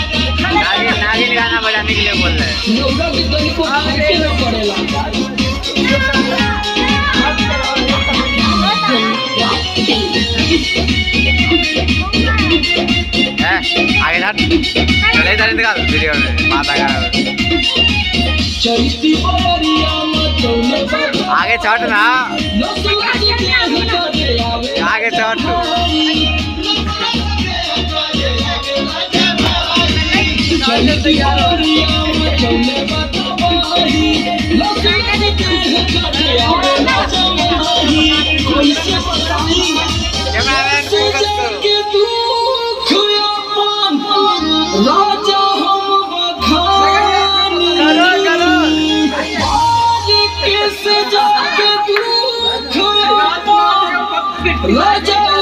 नागिन गाना बजाने के लिए बोल रहे हैं। आगे हट चले इधर निकाल वीडियो में माता का आगे चढ़ ना आगे चढ़ राजा